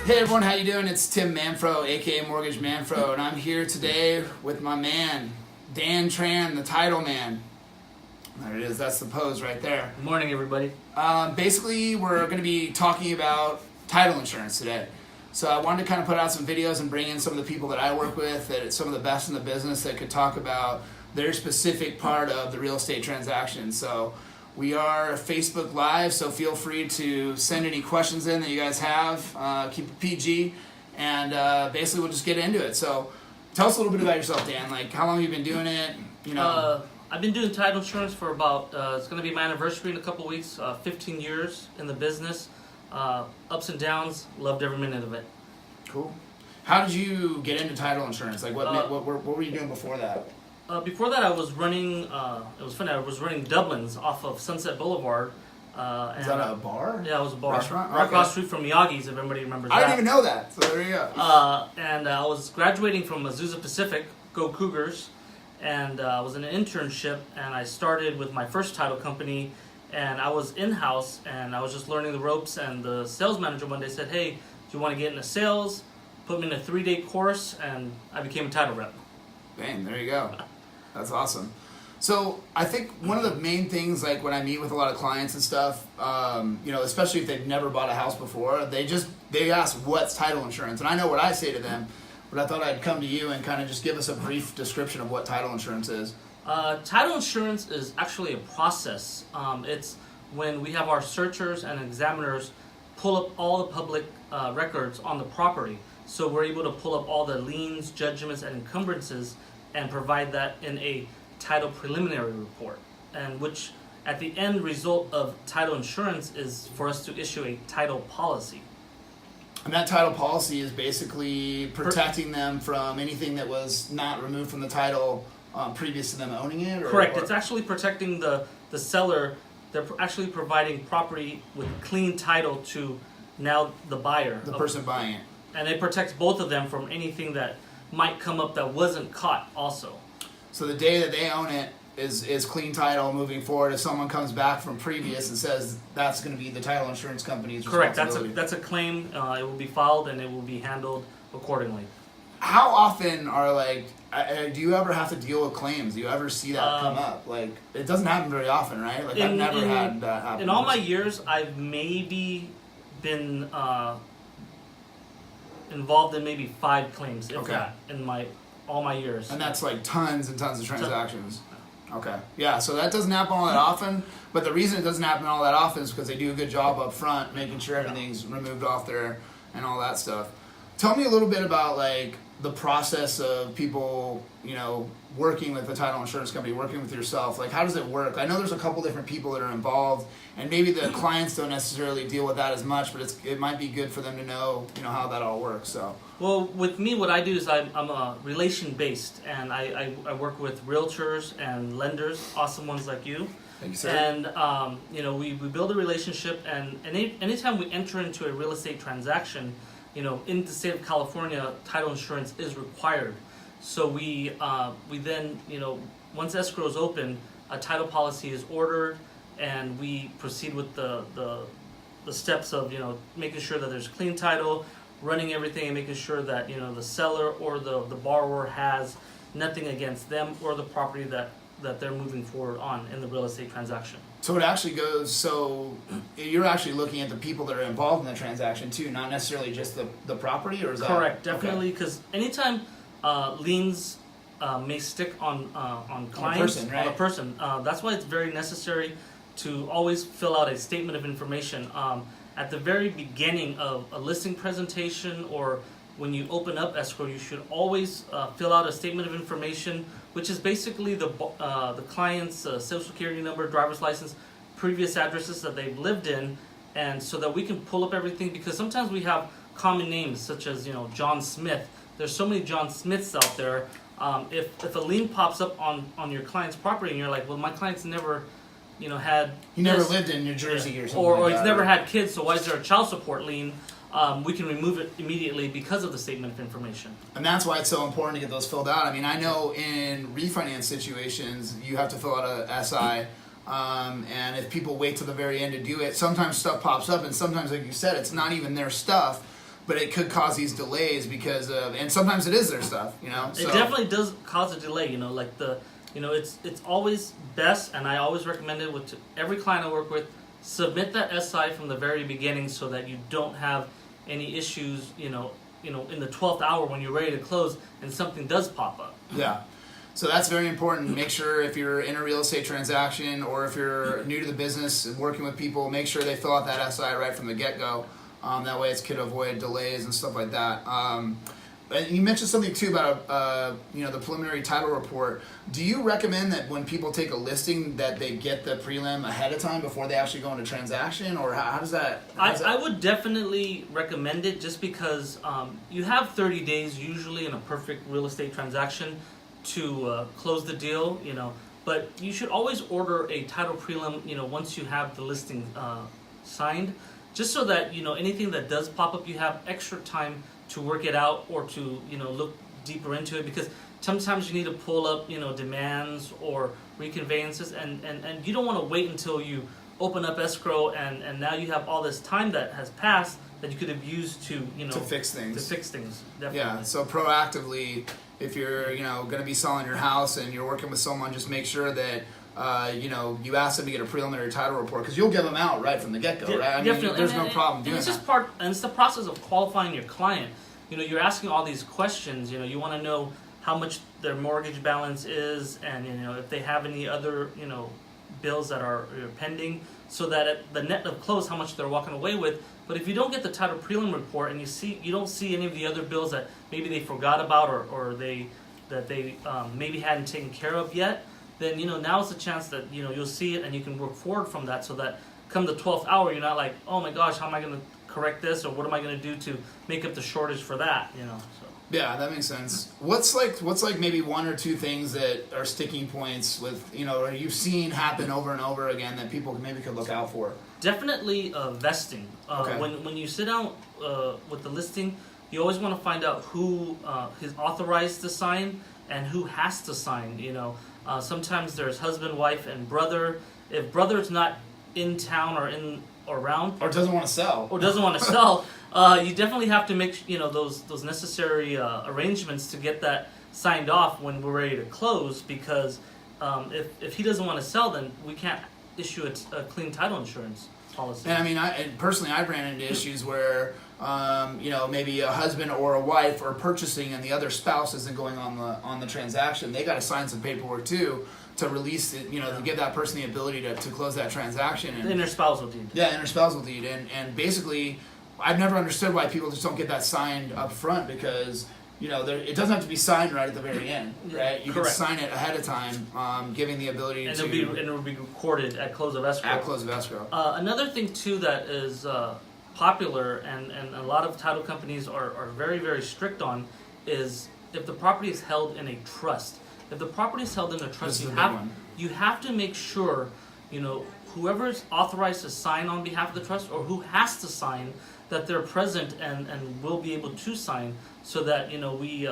Hey everyone, how you doing? It's Tim Manfro, aka Mortgage Manfro, and I'm here today with my man, Dan Tran, the title man. There it is, that's the pose right there. Good morning, everybody. Basically, we're going to be talking about title insurance today. So I wanted to kind of put out some videos and bring in some of the people that I work with, that some of the best in the business that could talk about their specific part of the real estate transaction. So we are Facebook Live, so feel free to send any questions in that you guys have. Keep it PG, and basically we'll just get into it. So tell us a little bit about yourself, Dan. Like, how long have you been doing it? I've been doing title insurance for about, it's going to be my anniversary in a couple weeks, 15 years in the business. Ups and downs, loved every minute of it. Cool. How did you get into title insurance? Like, what were you doing before that? Before that, I was running, it was funny, I was running Dublin's off of Sunset Boulevard. Is that a bar? Yeah, it was a bar. Restaurant? Right across the street from Miyagi's, if everybody remembers that. I didn't even know that, so there you go. And I was graduating from Azusa Pacific, go Cougars, and I was in an internship, and I started with my first title company, and I was in-house, and I was just learning the ropes, and the sales manager one day said, hey, do you want to get into sales? Put me in a 3-day course, and I became a title rep. Bang, there you go. That's awesome. So I think one of the main things, like when I meet with a lot of clients and stuff, especially if they've never bought a house before, they ask what's title insurance, and I know what I say to them, but I thought I'd come to you and kind of just give us a brief description of what title insurance is. Title insurance is actually a process. It's when we have our searchers and examiners pull up all the public records on the property, so we're able to pull up all the liens, judgments, and encumbrances and provide that in a title preliminary report, and which at the end result of title insurance is for us to issue a title policy. And that title policy is basically protecting them from anything that was not removed from the title previous to them owning it? Correct. It's actually protecting the seller. They're actually providing property with clean title to now the buyer. The person buying it. And it protects both of them from anything that might come up that wasn't caught also. So the day that they own it is clean title moving forward. If someone comes back from previous and says that's going to be the title insurance company's responsibility. Correct. That's a claim. It will be filed and it will be handled accordingly. How often do you ever have to deal with claims? Do you ever see that come up? Like, it doesn't happen very often, right? Like, I've never had that happen. In all my years, I've maybe been involved in maybe 5 claims, if that, in all my years. And that's like tons and tons of transactions. Okay. Yeah, so that doesn't happen all that often, but the reason it doesn't happen all that often is because they do a good job up front making sure everything's removed off there and all that stuff. Tell me a little bit about like the process of people, working with the title insurance company, working with yourself. Like, how does it work? I know there's a couple different people that are involved, and maybe the clients don't necessarily deal with that as much, but it might be good for them to know, how that all works. So. Well, with me, what I do is I'm relation-based, and I work with realtors and lenders, awesome ones like you. Thank you, sir. And, we build a relationship, and anytime we enter into a real estate transaction, in the state of California, title insurance is required. So we then, once escrow is open, a title policy is ordered, and we proceed with the steps of, making sure that there's clean title, running everything, and making sure that, the seller or the borrower has nothing against them or the property that they're moving forward on in the real estate transaction. So it actually goes, so you're actually looking at the people that are involved in the transaction too, not necessarily just the property, or is that? Correct, definitely, because anytime liens may stick on clients, on a person, that's why it's very necessary to always fill out a statement of information. At the very beginning of a listing presentation, or when you open up escrow, you should always fill out a statement of information, which is basically the client's social security number, driver's license, previous addresses that they've lived in, and so that we can pull up everything, because sometimes we have common names such as John Smith. There's so many John Smiths out there. If a lien pops up on your client's property and you're like, well, my client's never had never lived in New Jersey or something, or he's never had kids, so why is there a child support lien? We can remove it immediately because of the statement of information. And that's why it's so important to get those filled out. I mean, I know in refinance situations, you have to fill out a SI, and if people wait till the very end to do it, sometimes stuff pops up, and sometimes, like you said, it's not even their stuff, but it could cause these delays because of, and sometimes it is their stuff, you know. It definitely does cause a delay, you know, like it's always best, and I always recommend it with every client I work with, submit that SI from the very beginning so that you don't have any issues, you know, in the 12th hour when you're ready to close and something does pop up. Yeah. So that's very important. Make sure if you're in a real estate transaction or if you're new to the business and working with people, make sure they fill out that SI right from the get-go. That way it could avoid delays and stuff like that. And you mentioned something too about the preliminary title report. Do you recommend that when people take a listing that they get the prelim ahead of time before they actually go into transaction, or how does that? I would definitely recommend it just because you have 30 days usually in a perfect real estate transaction to close the deal, you know. But you should always order a title prelim, you know, once you have the listing signed, just so that, you know, anything that does pop up, you have extra time to work it out or to, you know, look deeper into it, because sometimes you need to pull up, you know, demands or reconveyances, and you don't want to wait until you open up escrow and now you have all this time that has passed that you could have used to, you know, to fix things. Definitely. Yeah, so proactively, if you're, you know, going to be selling your house and you're working with someone, just make sure that you ask them to get a preliminary title report, because you'll give them out right from the get-go, right? I mean, there's no problem doing that. And it's the process of qualifying your client. You know, you're asking all these questions. You know, you want to know how much their mortgage balance is, and, you know, if they have any other, you know, bills that are pending, so that at the net of close, how much they're walking away with. But if you don't get the title prelim report and you don't see any of the other bills that maybe they forgot about or they maybe hadn't taken care of yet, then, you know, now's the chance that, you know, you'll see it and you can work forward from that, so that come the 12th hour, you're not like, oh my gosh, how am I going to correct this, or what am I going to do to make up the shortage for that, you know. So. Yeah, that makes sense. What's like maybe one or two things that are sticking points with, you know, or you've seen happen over and over again that people maybe could look out for? Definitely vesting. Okay. When you sit down with the listing, you always want to find out who is authorized to sign and who has to sign, you know. Sometimes there's husband, wife, and brother. If brother's not in town or around, or doesn't want to sell, you definitely have to make, you know, those necessary arrangements to get that signed off when we're ready to close. Because if he doesn't want to sell, then we can't issue a clean title insurance policy. And I mean, I ran into issues where maybe a husband or a wife are purchasing and the other spouse isn't going on the transaction. They got to sign some paperwork too to release it, you know, to give that person the ability to close that transaction. And, interspousal deed. Yeah, interspousal deed. And basically, I've never understood why people just don't get that signed up front, because, you know, it doesn't have to be signed right at the very end, right? You Correct. can sign it ahead of time, giving the ability and to... it will be recorded at close of escrow. At close of escrow. Another thing, too, that is popular and a lot of title companies are very, very strict on is if the property is held in a trust. If the property is held in a trust, you have to make sure, you know, whoever is authorized to sign on behalf of the trust, or who has to sign, that they're present and will be able to sign, so that, you know, we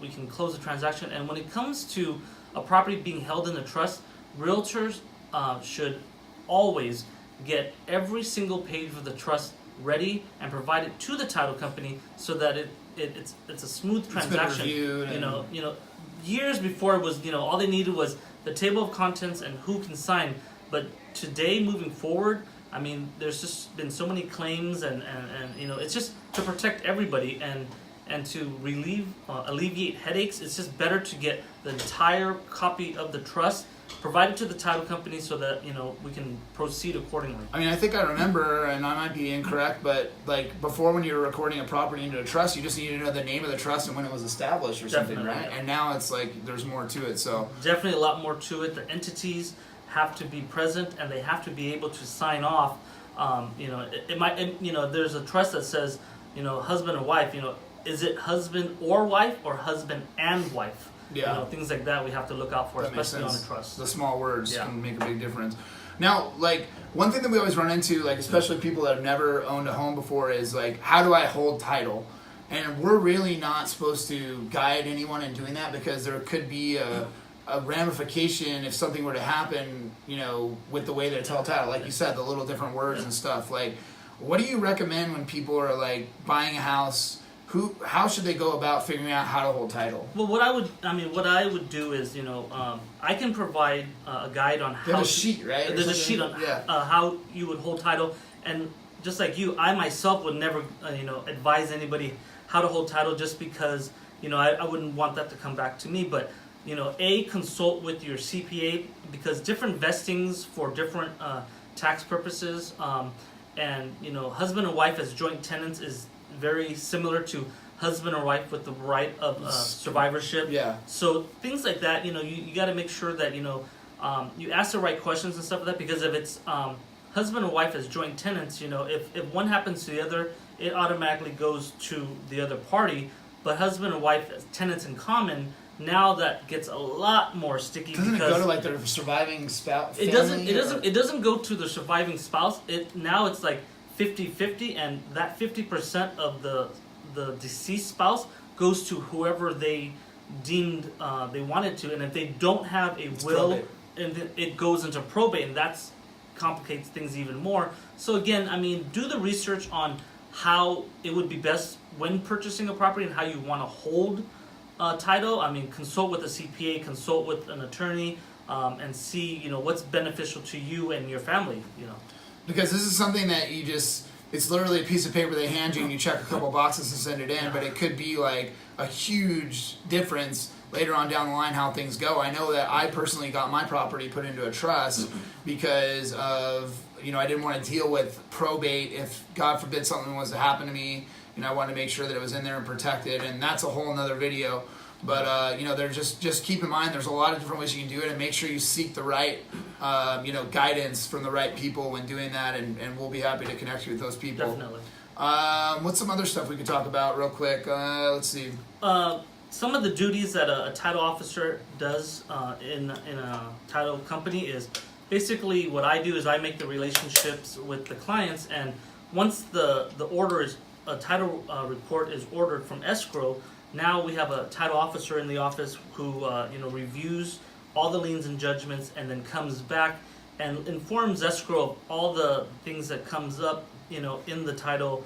can close the transaction. And when it comes to a property being held in a trust, realtors should always get every single page of the trust ready and provide it to the title company, so that it's a smooth transaction. You know, years before it was, you know, all they needed was the table of contents and who can sign. But today, moving forward, I mean, there's just been so many claims and you know, it's just to protect everybody and to alleviate headaches. It's just better to get the entire copy of the trust provided to the title company, so that, you know, we can proceed accordingly. I mean, I think I remember, and I might be incorrect, but like before, when you were recording a property into a trust, you just needed to know the name of the trust and when it was established or something, right? And now it's like there's more to it. So definitely a lot more to it. The entities have to be present and they have to be able to sign off. You know, you know, there's a trust that says, you know, husband or wife. You know, is it husband or wife, or husband and wife? Yeah. You know, things like that we have to look out for, that especially on a trust. The small words can make a big difference. Now, like, one thing that we always run into, like, especially people that have never owned a home before, is like, how do I hold title? And we're really not supposed to guide anyone in doing that, because there could be a ramification if something were to happen, you know, with the way they tell title. Like you said, the little different words and stuff. Like, What do you recommend when people are like buying a house? How should they go about figuring out how to hold title? Well, what I would do is, I can provide a guide on how. There's a sheet, right? There's a sheet on how you would hold title, and just like you, I myself would never, advise anybody how to hold title, just because, I wouldn't want that to come back to me. But, consult with your CPA, because different vestings for different tax purposes, and husband and wife as joint tenants is very similar to husband or wife with the right of survivorship. Yeah. So things like that, you got to make sure that you ask the right questions and stuff like that, because if it's husband and wife as joint tenants, if one happens to the other, it automatically goes to the other party. But husband and wife as tenants in common, now that gets a lot more sticky. Doesn't it go to like their surviving spouse? It doesn't go to the surviving spouse. Now it's like 50-50, and that 50% of the deceased spouse goes to whoever they deemed they wanted to, and if they don't have a will, probate. And it goes into probate, and that's complicates things even more. So again, do the research on how it would be best when purchasing a property and how you want to hold title. Consult with a CPA, consult with an attorney, and see what's beneficial to you and your family. Because this is something that it's literally a piece of paper they hand you and you check a couple boxes and send it in, but it could be like a huge difference later on down the line how things go. I know that I personally got my property put into a trust because of, I didn't want to deal with probate if, God forbid, something was to happen to me. I wanted to make sure that it was in there and protected, and that's a whole nother video. But, they're just keep in mind there's a lot of different ways you can do it, and make sure you seek the right, guidance from the right people when doing that, and we'll be happy to connect you with those people. Definitely. What's some other stuff we could talk about real quick? Let's see. Some of the duties that a title officer does in a title company is basically what I do is I make the relationships with the clients, and once the order is a title report is ordered from escrow, now we have a title officer in the office who reviews all the liens and judgments, and then comes back and informs escrow of all the things that comes up in the title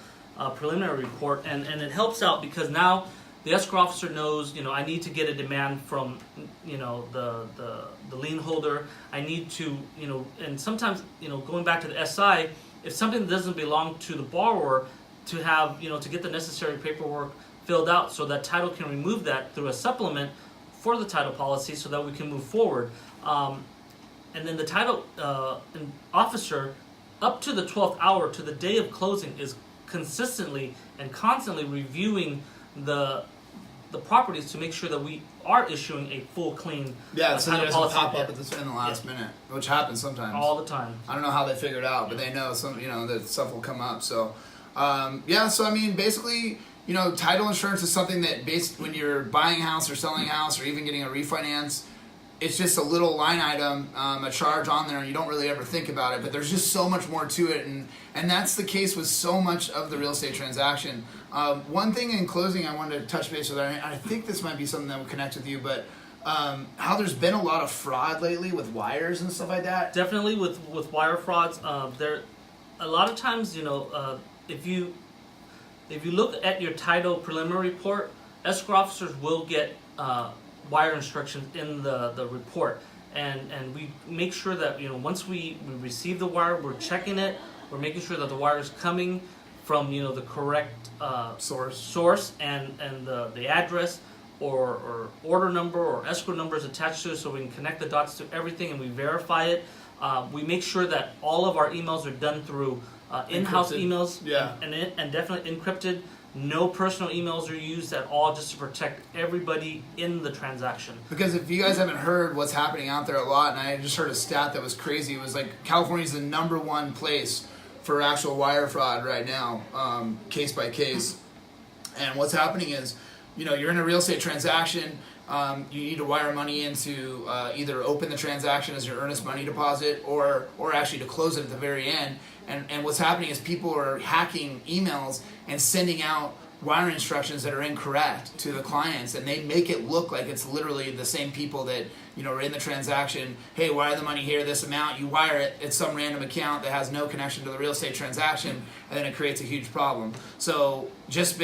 preliminary report, and it helps out because now the escrow officer knows I need to get a demand from the lien holder. I need to and sometimes going back to the SI, if something doesn't belong to the borrower, to have to get the necessary paperwork filled out so that title can remove that through a supplement for the title policy so that we can move forward. And then the title officer, up to the 12th hour, to the day of closing, is consistently and constantly reviewing the properties to make sure that we are issuing a full, clean so title it doesn't policy. pop up in the last minute, which happens sometimes. All the time. I don't know how they figure it out, but they know that stuff will come up. So, basically, title insurance is something that when you're buying a house or selling a house or even getting a refinance, it's just a little line item, a charge on there, and you don't really ever think about it, but there's just so much more to it, and that's the case with so much of the real estate transaction. One thing in closing I wanted to touch base with, I think this might be something that would connect with you, but how there's been a lot of fraud lately with wires and stuff like that. Definitely with wire frauds, there a lot of times, if you look at your title preliminary report, escrow officers will get wire instructions in the report, and we make sure that once we receive the wire, we're checking it, we're making sure that the wire is coming from the correct source and the address or order number or escrow number is attached to it, so we can connect the dots to everything and we verify it. We make sure that all of our emails are done through in-house emails, and definitely encrypted. No personal emails are used at all, just to protect everybody in the transaction. Because if you guys haven't heard what's happening out there a lot, and I just heard a stat that was crazy, it was like California's the #1 place for actual wire fraud right now, case by case. And what's happening is, you're in a real estate transaction, you need to wire money in to either open the transaction as your earnest money deposit or actually to close it at the very end. And what's happening is people are hacking emails and sending out wire instructions that are incorrect to the clients, and they make it look like it's literally the same people that, you know, are in the transaction. Hey, wire the money here, this amount. You wire it, it's some random account that has no connection to the real estate transaction, and then it creates a huge problem. So just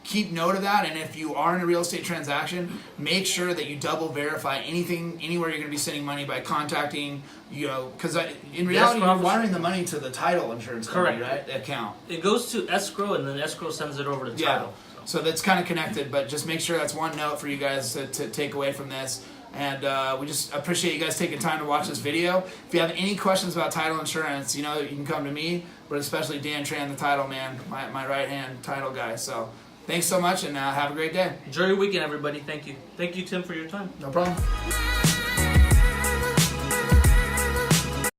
keep note of that, and if you are in a real estate transaction, make sure that you double verify anywhere you're going to be sending money by contacting, because in reality you're wiring the money to the title insurance company, right? The account. It goes to escrow, and then escrow sends it over to title. So that's kind of connected, but just make sure that's one note for you guys to take away from this. And we just appreciate you guys taking time to watch this video. If you have any questions about title insurance, you can come to me, but especially Dan Tran, the title man, my right-hand title guy. So thanks so much, and have a great day. Enjoy your weekend, everybody. Thank you. Thank you, Tim, for your time. No problem.